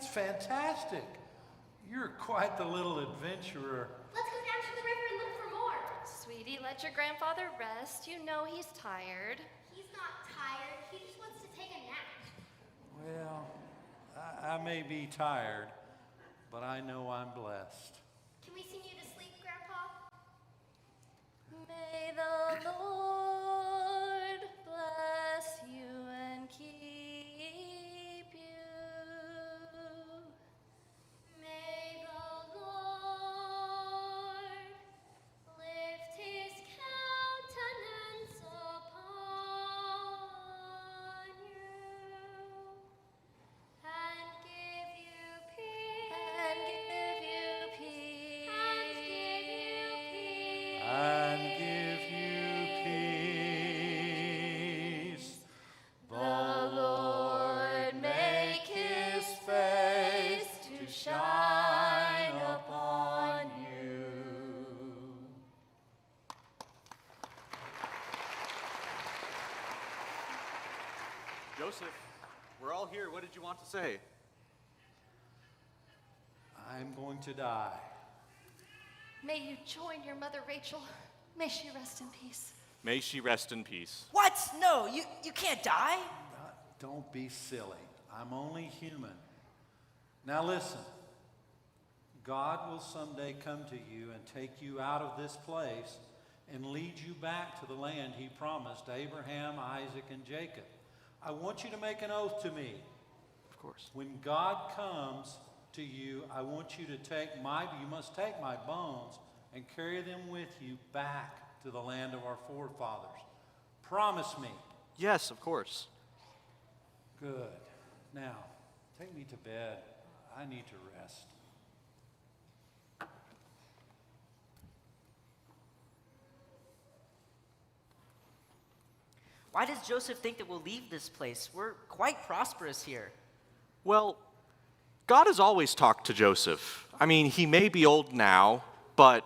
fantastic. You're quite the little adventurer. Let's go down to the river and look for more. Sweetie, let your grandfather rest. You know he's tired. He's not tired. He just wants to take a nap. Well, I may be tired, but I know I'm blessed. Can we sing you to sleep, Grandpa? May the Lord bless you and keep you. May the Lord lift his countenance upon you and give you peace. And give you peace. And give you peace. The Lord make his face to shine upon you. Joseph, we're all here. What did you want to say? I'm going to die. May you join your mother, Rachel. May she rest in peace. May she rest in peace. What? No, you can't die. Don't be silly. I'm only human. Now listen. God will someday come to you and take you out of this place and lead you back to the land he promised Abraham, Isaac, and Jacob. I want you to make an oath to me. Of course. When God comes to you, I want you to you must take my bones and carry them with you back to the land of our forefathers. Promise me. Yes, of course. Good. Now, take me to bed. I need to rest. Why does Joseph think that we'll leave this place? We're quite prosperous here. Well, God has always talked to Joseph. I mean, he may be old now, but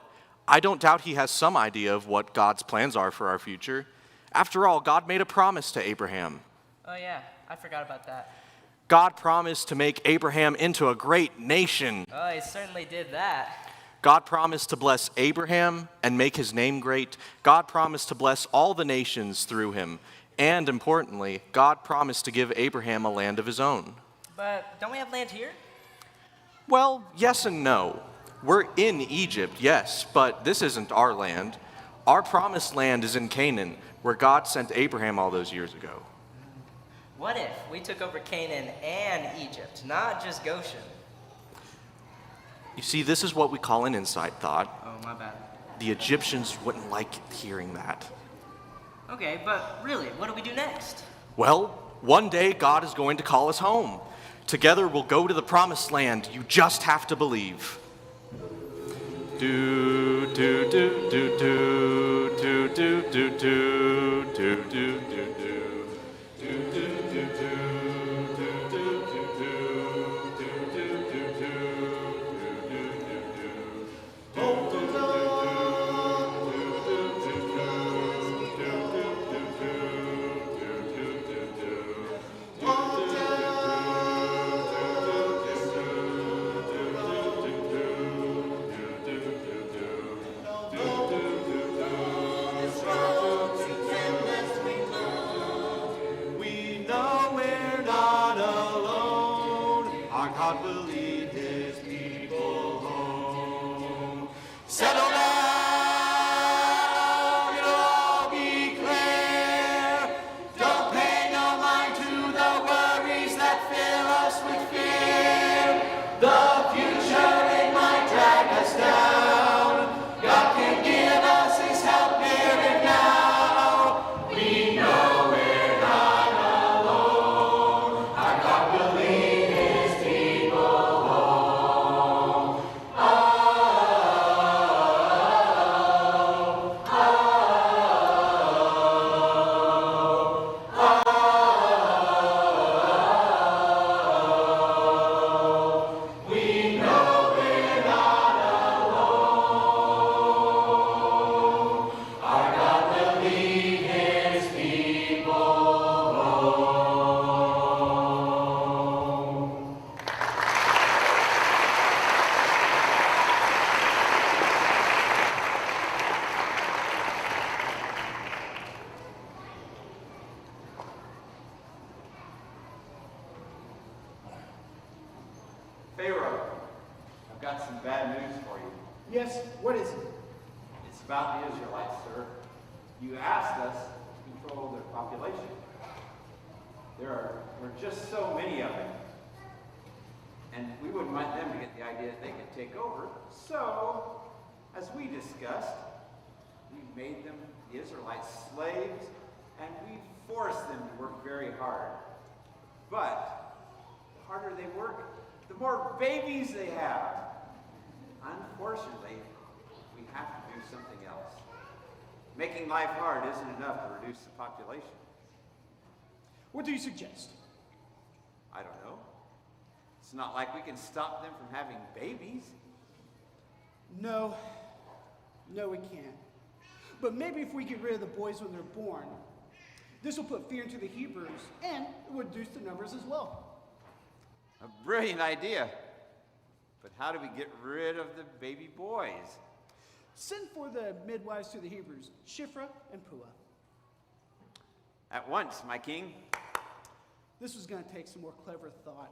I don't doubt he has some idea of what God's plans are for our future. After all, God made a promise to Abraham. Oh yeah, I forgot about that. God promised to make Abraham into a great nation. Oh, he certainly did that. God promised to bless Abraham and make his name great. God promised to bless all the nations through him. And importantly, God promised to give Abraham a land of his own. But don't we have land here? Well, yes and no. We're in Egypt, yes, but this isn't our land. Our promised land is in Canaan, where God sent Abraham all those years ago. What if we took over Canaan and Egypt, not just Goshen? You see, this is what we call an inside thought. Oh, my bad. The Egyptians wouldn't like hearing that. Okay, but really, what do we do next? Well, one day God is going to call us home. Together we'll go to the promised land. You just have to believe. Do do do do do do do do do do do do. Pharaoh, I've got some bad news for you. Yes, what is it? It's about the Israelites, sir. You asked us to control their population. There are just so many of them. And we wouldn't want them to get the idea that they could take over. So, as we discussed, we made them, the Israelites, slaves, and we forced them to work very hard. But the harder they work, the more babies they have. Unfortunately, we have to do something else. Making life hard isn't enough to reduce the population. What do you suggest? I don't know. It's not like we can stop them from having babies. No, we can't. But maybe if we get rid of the boys when they're born, this will put fear into the Hebrews, and it would reduce the numbers as well. A brilliant idea. But how do we get rid of the baby boys? Send for the midwives to the Hebrews, Shiphrah and Puah. At once, my king. This was going to take some more clever thought.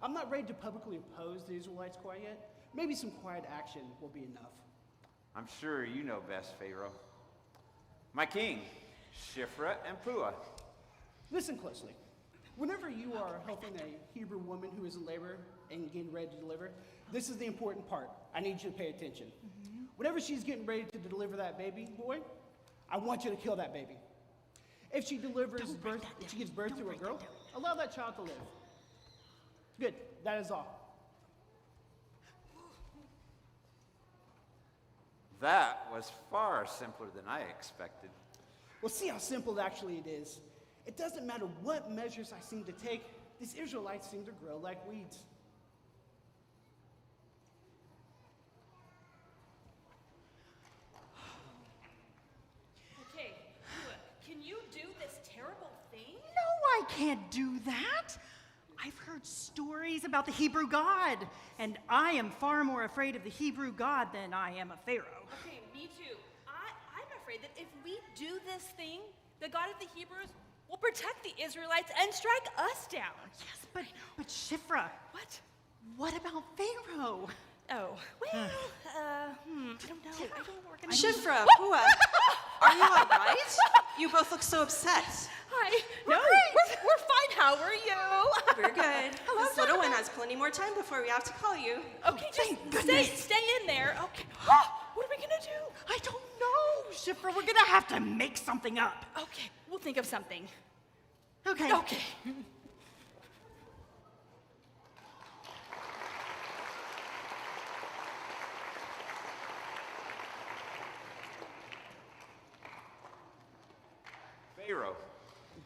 I'm not ready to publicly oppose the Israelites quite yet. Maybe some quiet action will be enough. I'm sure you know best, Pharaoh. My king, Shiphrah and Puah. Listen closely. Whenever you are helping a Hebrew woman who is in labor and getting ready to deliver, this is the important part. I need you to pay attention. Whenever she's getting ready to deliver that baby boy, I want you to kill that baby. If she gives birth to a girl, allow that child to live. Good. That is all. That was far simpler than I expected. Well, see how simple actually it is. It doesn't matter what measures I seem to take, these Israelites seem to grow like weeds. Okay, can you do this terrible thing? No, I can't do that. I've heard stories about the Hebrew God, and I am far more afraid of the Hebrew God than I am of Pharaoh. Okay, me too. I'm afraid that if we do this thing, the God of the Hebrews will protect the Israelites and strike us down. Yes, but Shiphrah, what about Pharaoh? Oh, well, I don't know. I don't know what we're gonna do. Shiphrah, Puah, are you all right? You both look so upset. Hi. No, we're fine. How are you? We're good. This little one has plenty more time before we have to call you. Okay, just stay in there. Okay. What are we gonna do? I don't know, Shiphrah. We're gonna have to make something up. Okay, we'll think of something. Okay. Okay. Pharaoh,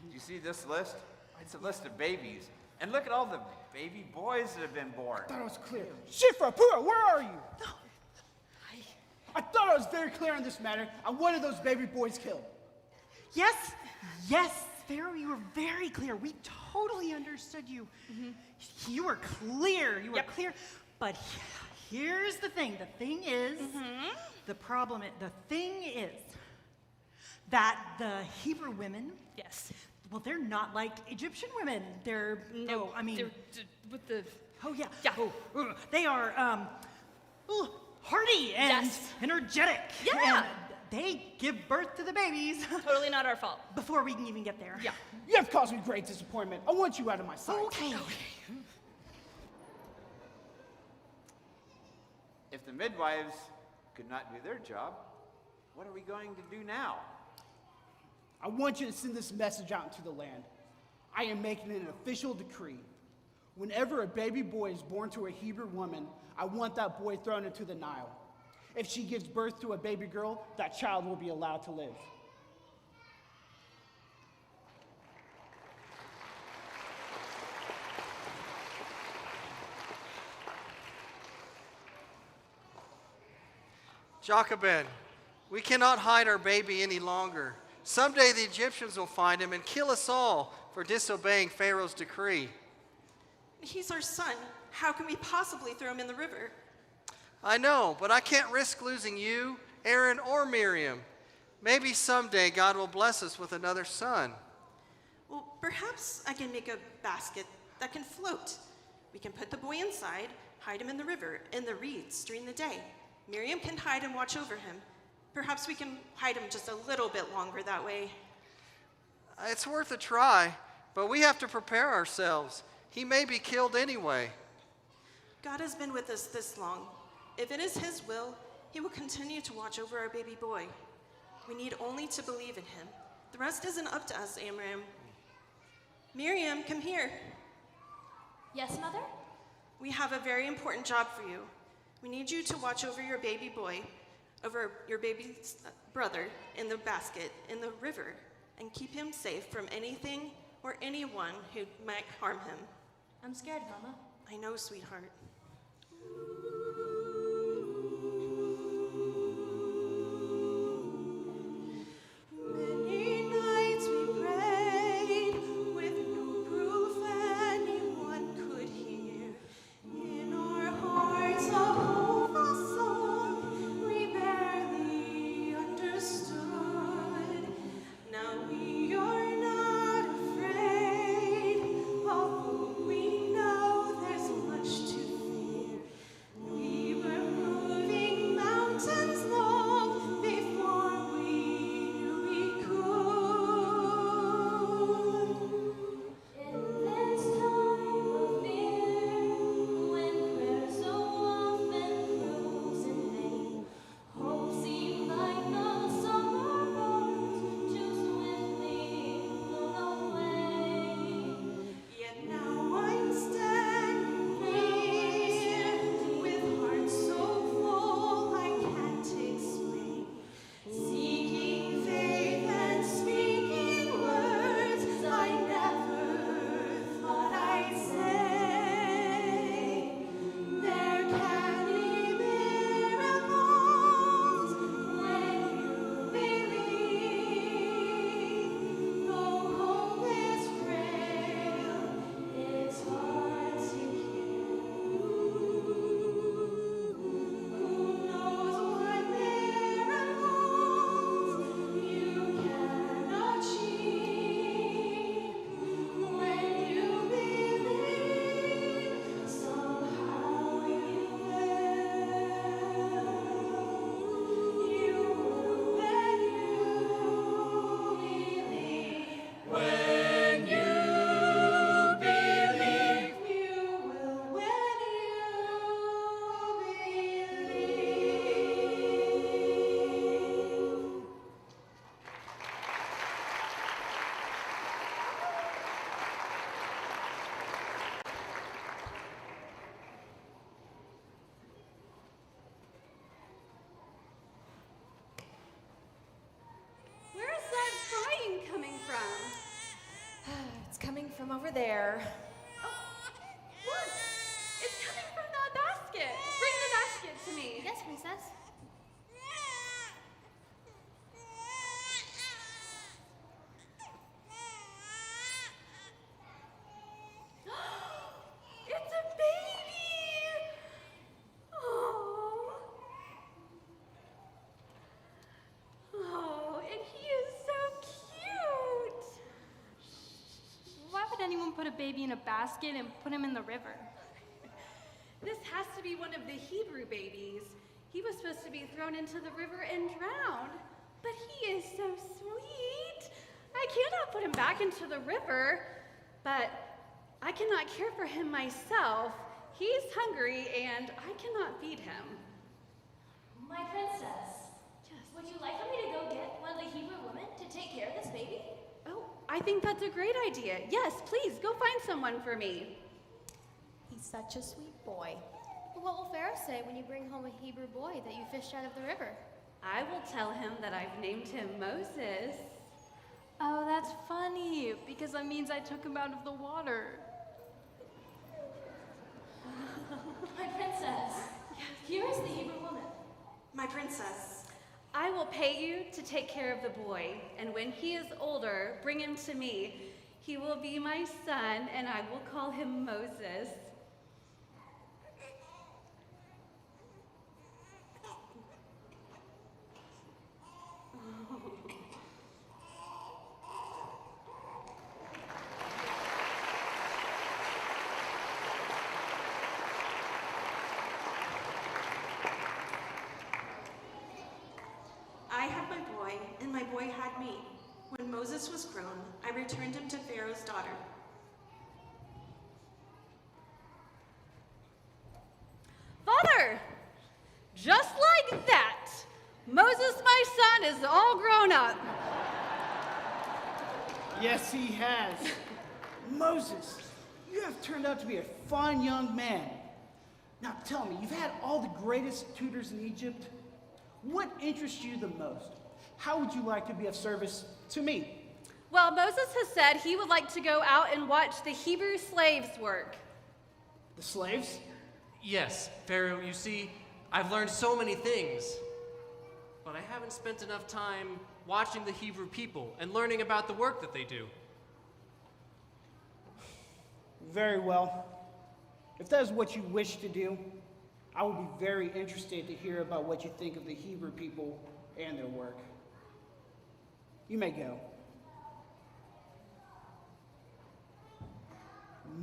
do you see this list? It's a list of babies. And look at all the baby boys that have been born. I thought it was clear. Shiphrah, Puah, where are you? I thought I was very clear on this matter. I wanted those baby boys killed. Yes, Pharaoh, you were very clear. We totally understood you. You were clear. You were clear. But here's the thing. The thing is, the thing is that the Hebrew women, well, they're not like Egyptian women. They're with the. Oh yeah. Yeah. They are hardy and energetic. Yeah. And they give birth to the babies. Totally not our fault. Before we can even get there. Yeah. You have caused me great disappointment. I want you out of my sight. Okay. If the midwives could not do their job, what are we going to do now? I want you to send this message out into the land. I am making an official decree. Whenever a baby boy is born to a Hebrew woman, I want that boy thrown into the Nile. If she gives birth to a baby girl, that child will be allowed to live. Jacobin, we cannot hide our baby any longer. Someday the Egyptians will find him and kill us all for disobeying Pharaoh's decree. He's our son. How can we possibly throw him in the river? I know, but I can't risk losing you, Aaron, or Miriam. Maybe someday God will bless us with another son. Well, perhaps I can make a basket that can float. We can put the boy inside, Hide him in the river, in the reeds during the day. Miriam can hide and watch over him. Perhaps we can hide him just a little bit longer that way. It's worth a try, but we have to prepare ourselves. He may be killed anyway. God has been with us this long. If it is his will, he will continue to watch over our baby boy. We need only to believe in him. The rest isn't up to us, Amram. Miriam, come here. Yes, Mother? We have a very important job for you. We need you to watch over your baby boy, over your baby's brother in the basket in the river, and keep him safe from anything or anyone who might harm him. I'm scared, Mama. I know, sweetheart. Many nights we prayed with no proof anyone could hear. In our hearts a hopeful song we barely understood. Now we are not afraid, although we know there's much to fear. We were moving mountains long before we knew we could. In this time of fear, when prayer so often proves in vain, hope seemed like the summer birds too swiftly flown away. Yet now I'm standing here with heart so full I can't explain, seeking faith and speaking words I never thought I'd say. There can be miracles when you believe. Though hope is frail, it's hard to keep. Who knows what miracles you can achieve when you believe? Somehow you will. You will when you believe. When you believe, you will when you believe. Where's that crying coming from? It's coming from over there. Look! It's coming from that basket! Bring the basket to me. Yes, Princess. It's a baby! Oh. Oh, and he is so cute! Why would anyone put a baby in a basket and put him in the river? This has to be one of the Hebrew babies. He was supposed to be thrown into the river and drowned, but he is so sweet. I cannot put him back into the river, but I cannot care for him myself. He's hungry and I cannot feed him. My princess. Yes. Would you like for me to go get one of the Hebrew women to take care of this baby? Oh, I think that's a great idea. Yes, please, go find someone for me. He's such a sweet boy. But what will Pharaoh say when you bring home a Hebrew boy that you fished out of the river? I will tell him that I've named him Moses. Oh, that's funny, because that means I took him out of the water. My princess. Here is the Hebrew woman. My princess. I will pay you to take care of the boy, and when he is older, bring him to me. He will be my son, and I will call him Moses. Moses was grown, I returned him to Pharaoh's daughter. Father, just like that, Moses, my son, is all grown up. Yes, he has. Moses, you have turned out to be a fine young man. Now tell me, you've had all the greatest tutors in Egypt. What interests you the most? How would you like to be of service to me? Well, Moses has said he would like to go out and watch the Hebrew slaves work. The slaves? Yes, Pharaoh, you see, I've learned so many things, but I haven't spent enough time watching the Hebrew people and learning about the work that they do. Very well. If that is what you wish to do, I would be very interested to hear about what you think of the Hebrew people and their work. You may go.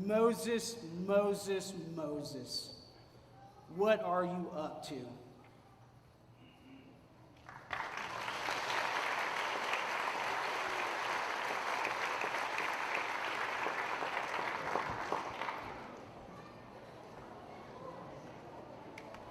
Moses, Moses, Moses, what are you up to?